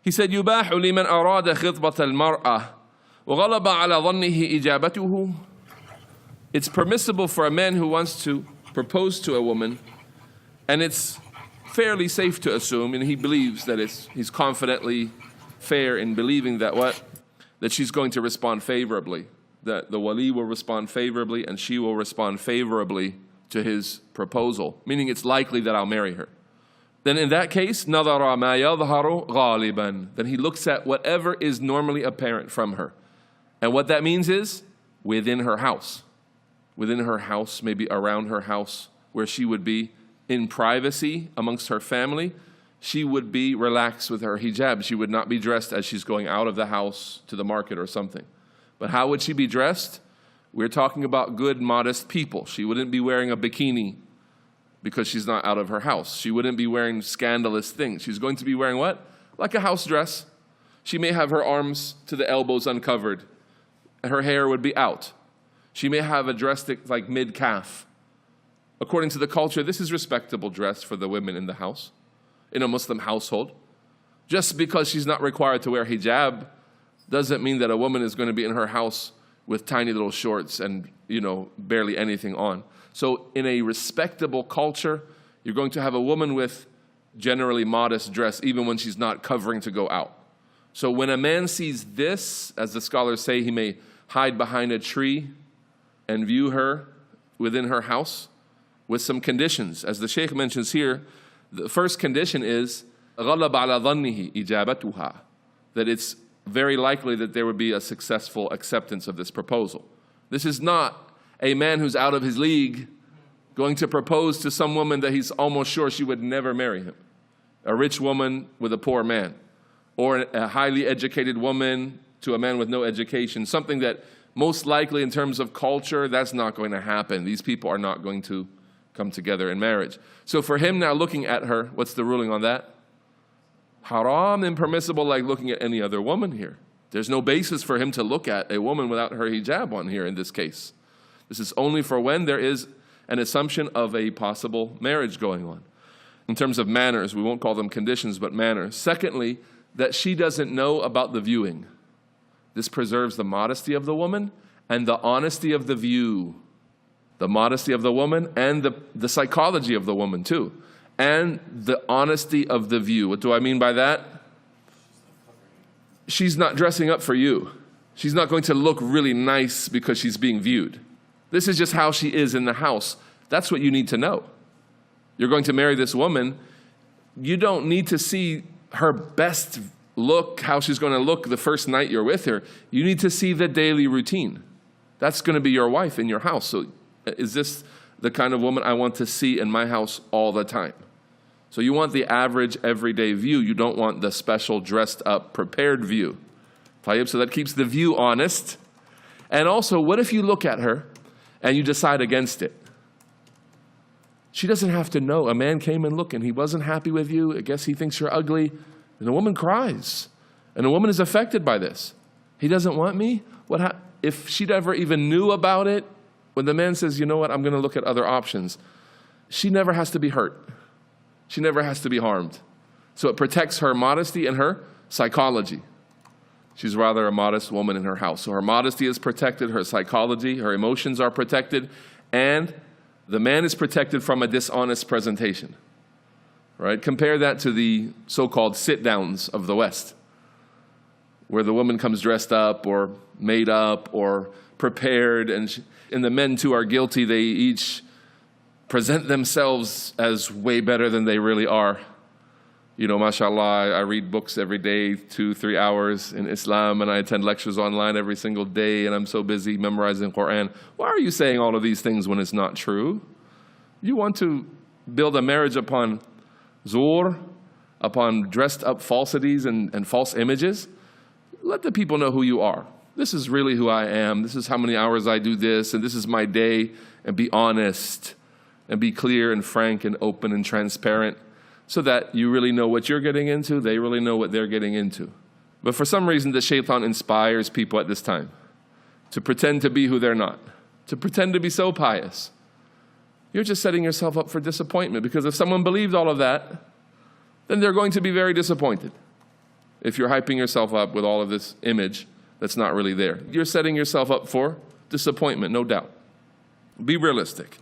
He said, يُبَاحُ لِمَنْ أَرَادَ خِطْبَةَ الْمَرْأَةِ وَغَلَبَ عَلَى ظَنِّهِ إِجَابَتُهُ. It's permissible for a man who wants to propose to a woman, and it's fairly safe to assume, and he believes that he's confidently fair in believing that that she's going to respond favorably, that the wali will respond favorably and she will respond favorably to his proposal, meaning it's likely that I'll marry her. Then in that case, نَظَرَ مَا يَظْهَرُ غَالِبًا. Then he looks at whatever is normally apparent from her. And what that means is within her house. Within her house, maybe around her house, where she would be in privacy amongst her family, she would be relaxed with her hijab. She would not be dressed as she's going out of the house to the market or something. But how would she be dressed? We're talking about good, modest people. She wouldn't be wearing a bikini because she's not out of her house. She wouldn't be wearing scandalous things. She's going to be wearing what? Like a house dress. She may have her arms to the elbows uncovered. Her hair would be out. She may have a dress like mid-calf. According to the culture, this is respectable dress for the women in the house, in a Muslim household. Just because she's not required to wear hijab doesn't mean that a woman is going to be in her house with tiny little shorts and, barely anything on. So in a respectable culture, you're going to have a woman with generally modest dress, even when she's not covering to go out. So when a man sees this, as the scholars say, he may hide behind a tree and view her within her house with some conditions. As the Shaykh mentions here, the first condition is غَلَبَ عَلَى ظَنِّهِ إِجَابَتُهَا, that it's very likely that there would be a successful acceptance of this proposal. This is not a man who's out of his league going to propose to some woman that he's almost sure she would never marry him. A rich woman with a poor man, or a highly educated woman to a man with no education, something that most likely in terms of culture, that's not going to happen. These people are not going to come together in marriage. So for him now looking at her, what's the ruling on that? Haram, impermissible, like looking at any other woman here. There's no basis for him to look at a woman without her hijab on here in this case. This is only for when there is an assumption of a possible marriage going on. In terms of manners, we won't call them conditions, but manners. Secondly, that she doesn't know about the viewing. This preserves the modesty of the woman and the honesty of the view. The modesty of the woman and the psychology of the woman too. And the honesty of the view. What do I mean by that? She's not dressing up for you. She's not going to look really nice because she's being viewed. This is just how she is in the house. That's what you need to know. You're going to marry this woman. You don't need to see her best look, how she's going to look the first night you're with her. You need to see the daily routine. That's going to be your wife in your house. So is this the kind of woman I want to see in my house all the time? So you want the average everyday view. You don't want the special dressed up prepared view. So that keeps the view honest. And also, what if you look at her and you decide against it? She doesn't have to know. A man came and looked and he wasn't happy with you. I guess he thinks you're ugly. And a woman cries. And a woman is affected by this. He doesn't want me? If she'd ever even knew about it, when the man says, you know what, I'm going to look at other options, she never has to be hurt. She never has to be harmed. So it protects her modesty and her psychology. She's rather a modest woman in her house. So her modesty is protected, her psychology, her emotions are protected, and the man is protected from a dishonest presentation. Right? Compare that to the so-called sit-downs of the West, where the woman comes dressed up or made up or prepared, and the men too are guilty. They each present themselves as way better than they really are. Mashallah, I read books every day, 2-3 hours in Islam, and I attend lectures online every single day, and I'm so busy memorizing Quran. Why are you saying all of these things when it's not true? You want to build a marriage upon zur, upon dressed up falsities and false images? Let the people know who you are. This is really who I am. This is how many hours I do this, and this is my day, and be honest, and be clear and frank and open and transparent, so that you really know what you're getting into, they really know what they're getting into. But for some reason, the shaitan inspires people at this time to pretend to be who they're not, to pretend to be so pious. You're just setting yourself up for disappointment, because if someone believed all of that, then they're going to be very disappointed. if you're hyping yourself up with all of this image that's not really there. You're setting yourself up for disappointment, no doubt. Be realistic.